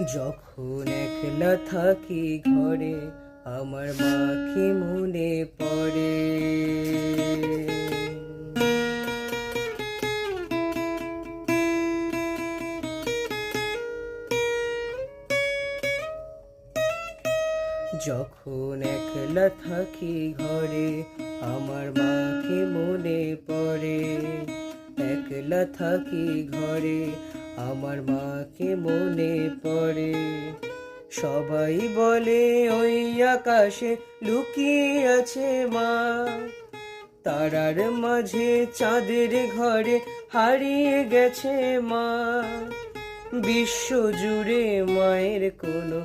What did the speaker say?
যখন একলা থাকি ঘরে আমার মাকে মনে পড়ে। যখন একলা থাকি ঘরে আমার মাকে মনে পড়ে। একলা থাকি ঘরে আমার মাকে মনে পড়ে। সবাই বলে ওই আকাশে লুকিয়ে আছে মা, তারার মাঝে চাঁদের ঘরে হারিয়ে গেছে মা। বিশ্ব জুড়ে মায়ের কোনো